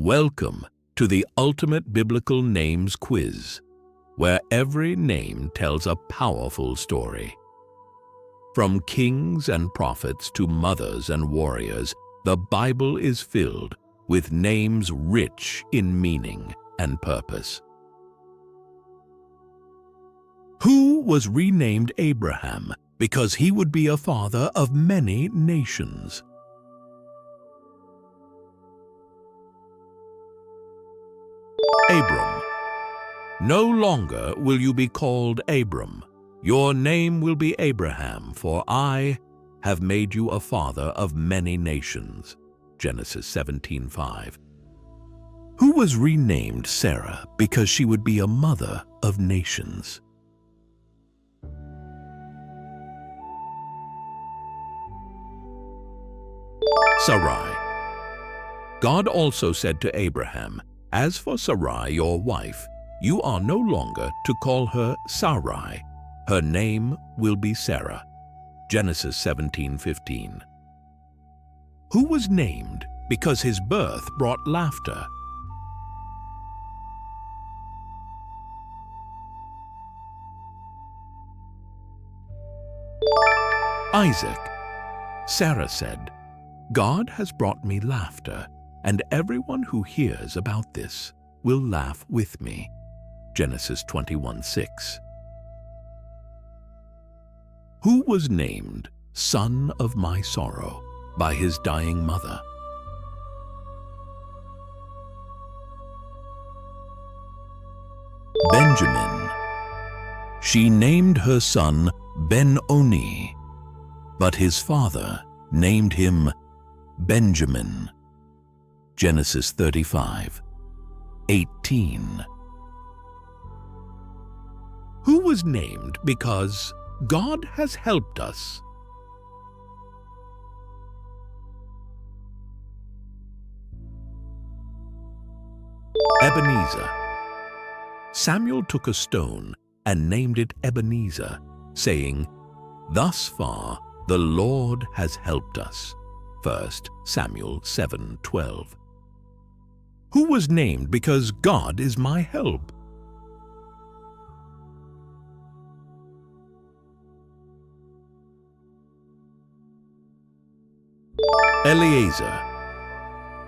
Welcome to the Ultimate Biblical Names Quiz, where every name tells a powerful story. From kings and prophets to mothers and warriors, the Bible is filled with names rich in meaning and purpose. Who was renamed Abraham because he would be a father of many nations? Abram. No longer will you be called Abram. Your name will be Abraham, for I have made you a father of many nations. Genesis 17:5. Who was renamed Sarah because she would be a mother of nations? Sarai. God also said to Abraham, "As for Sarai, your wife, you are no longer to call her Sarai. Her name will be Sarah." Genesis 17:15. Who was named because his birth brought laughter? Isaac. Sarah said, "God has brought me laughter, and everyone who hears about this will laugh with me." Genesis 21:6. Who was named Son of My Sorrow by his dying mother? Benjamin. She named her son Ben-Oni, but his father named him Benjamin. Genesis 35:18. Who was named because God has helped us? Ebenezer. Samuel took a stone and named it Ebenezer, saying, "Thus far the Lord has helped us." 1 Samuel 7:12. Who was named because God is my help? Eliezer.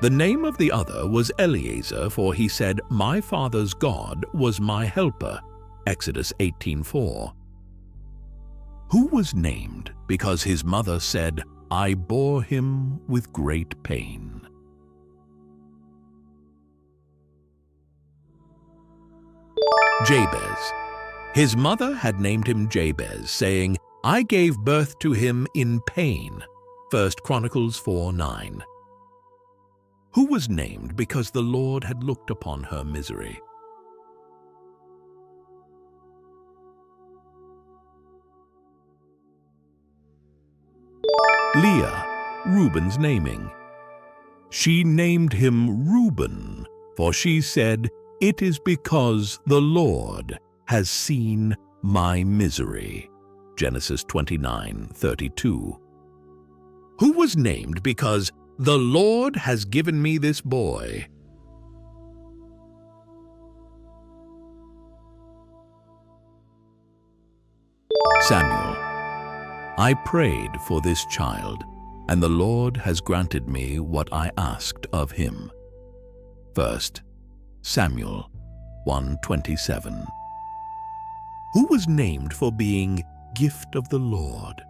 The name of the other was Eliezer, for he said, "My father's God was my helper." Exodus 18:4. Who was named because his mother said, "I bore him with great pain"? Jabez. His mother had named him Jabez, saying, "I gave birth to him in pain." 1 Chronicles 4:9. Who was named because the Lord had looked upon her misery? Leah, Reuben's naming. She named him Reuben, for she said, "It is because the Lord has seen my misery." Genesis 29:32. Who was named because the Lord has given me this boy? Samuel. I prayed for this child, and the Lord has granted me what I asked of him. 1 Samuel 1:27. Who was named for being gift of the Lord?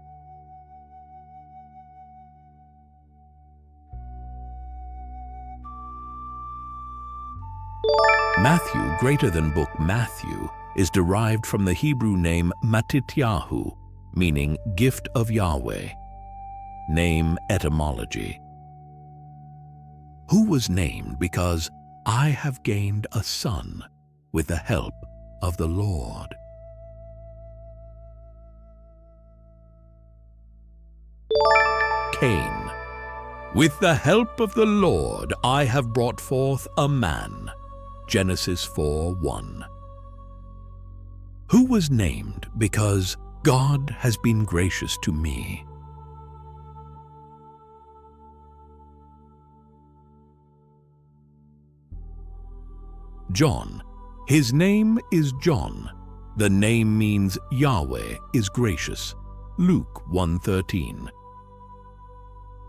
Matthew, greater than book Matthew, is derived from the Hebrew name Matityahu, meaning gift of Yahweh. Name etymology. Who was named because I have gained a son with the help of the Lord? Cain. With the help of the Lord I have brought forth a man. Genesis 4:1. Who was named because God has been gracious to me? John. His name is John. The name means Yahweh is gracious. Luke 1:13.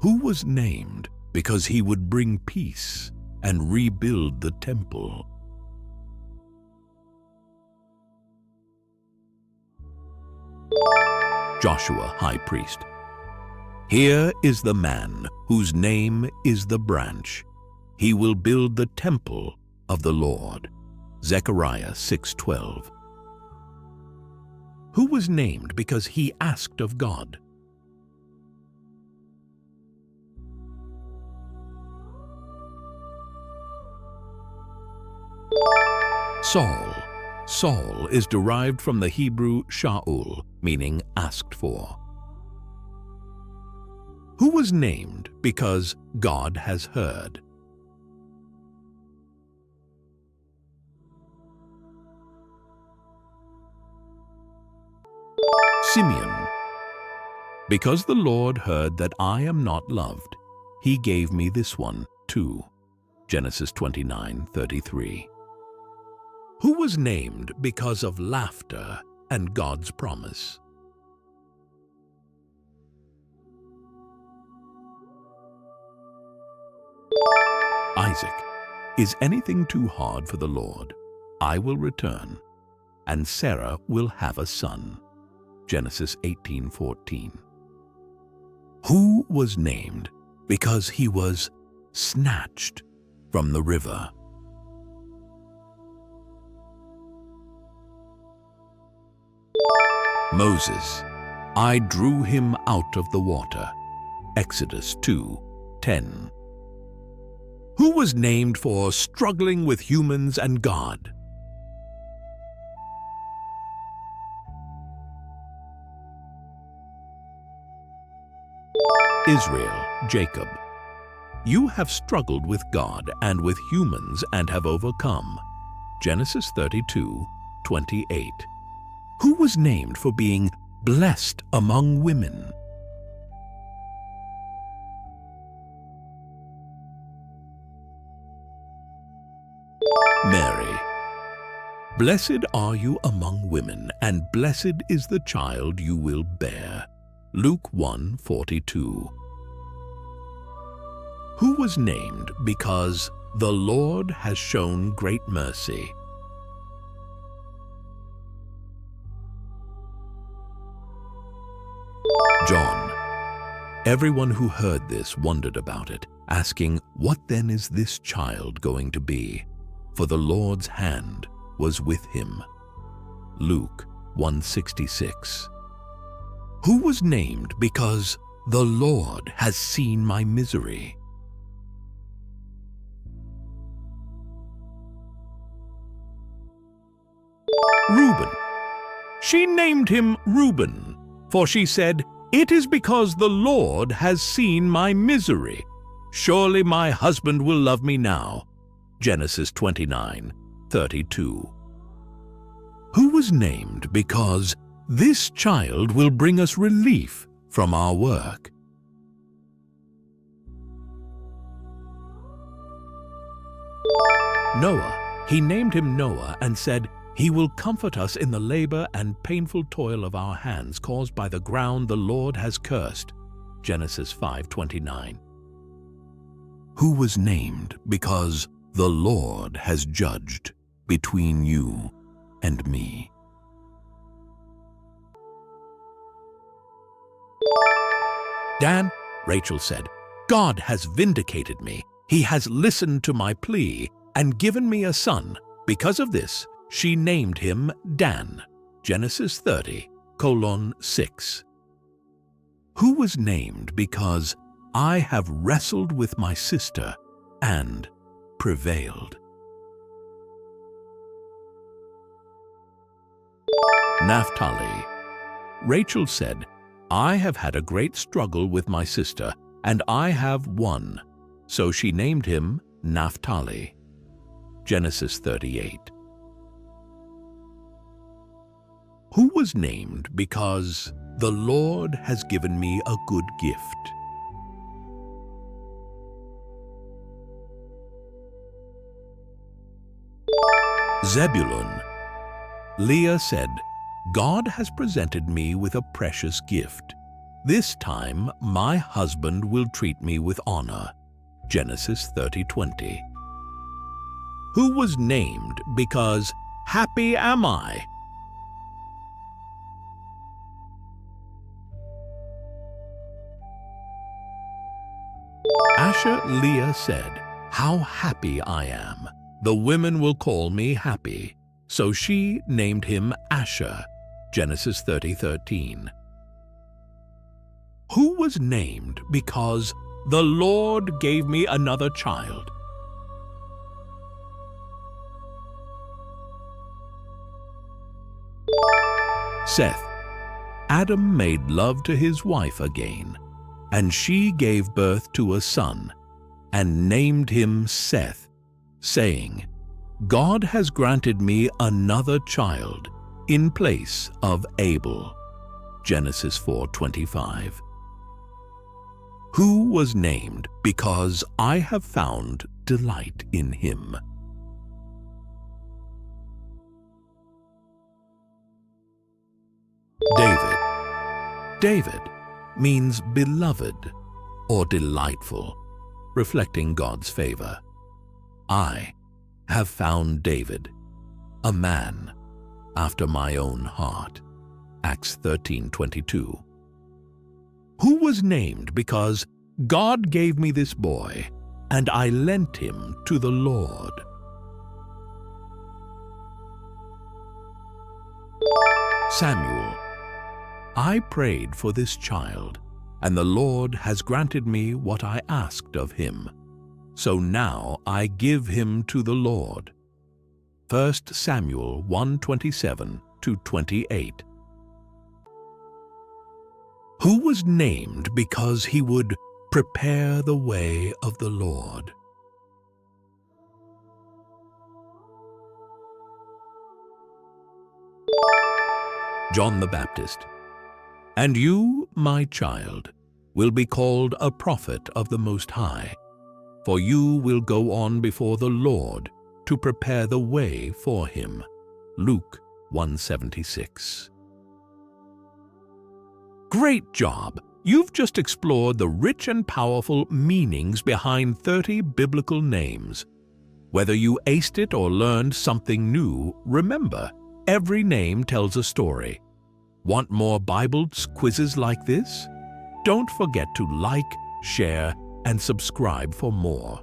Who was named because he would bring peace and rebuild the temple? Joshua, high priest. Here is the man whose name is the branch. He will build the temple of the Lord. Zechariah 6:12. Who was named because he asked of God? Saul. Saul is derived from the Hebrew Shaul, meaning asked for. Who was named because God has heard? Simeon. Because the Lord heard that I am not loved, he gave me this one too. Genesis 29:33. Who was named because of laughter and God's promise? Isaac. Is anything too hard for the Lord? I will return, and Sarah will have a son. Genesis 18:14. Who was named because he was snatched from the river? Moses. I drew him out of the water. Exodus 2:10. Who was named for struggling with humans and God? Israel, Jacob. You have struggled with God and with humans and have overcome. Genesis 32:28. Who was named for being blessed among women? Mary. Blessed are you among women, and blessed is the child you will bear. Luke 1:42. Who was named because the Lord has shown great mercy? John. Everyone who heard this wondered about it, asking, what then is this child going to be? For the Lord's hand was with him. Luke 1:66. Who was named because the Lord has seen my misery? Reuben. She named him Reuben, for she said, it is because the Lord has seen my misery. Surely my husband will love me now. Genesis 29:32. Who was named because this child will bring us relief from our work? Noah. He named him Noah and said, he will comfort us in the labor and painful toil of our hands caused by the ground the Lord has cursed. Genesis 5:29. Who was named because the Lord has judged between you and me? Dan. Rachel said, God has vindicated me. He has listened to my plea and given me a son. Because of this, she named him Dan. Genesis 30:6. Who was named because I have wrestled with my sister and prevailed? Naphtali. Rachel said, I have had a great struggle with my sister, and I have won. So she named him Naphtali. Genesis 38. Who was named because the Lord has given me a good gift? Zebulun. Leah said, God has presented me with a precious gift. This time my husband will treat me with honor. Genesis 30:20. Who was named because happy am I? Asher Leah said, how happy I am. The women will call me happy. So she named him Asher. Genesis 30:13. Who was named because the Lord gave me another child? Seth. Adam made love to his wife again, and she gave birth to a son, and named him Seth, saying, God has granted me another child in place of Abel. Genesis 4:25. Who was named because I have found delight in him? David. David means beloved or delightful, reflecting God's favor. I have found David, a man after my own heart. Acts 13:22. Who was named because God gave me this boy, and I lent him to the Lord? Samuel. I prayed for this child, and the Lord has granted me what I asked of him. So now I give him to the Lord. 1 Samuel 1:27-28. Who was named because he would prepare the way of the Lord? John the Baptist. And you, my child, will be called a prophet of the Most High, for you will go on before the Lord to prepare the way for him. Luke 1:76. Great job! You've just explored the rich and powerful meanings behind 30 biblical names. Whether you aced it or learned something new, remember, every name tells a story. Want more Bible quizzes like this? Don't forget to like, share, and subscribe for more.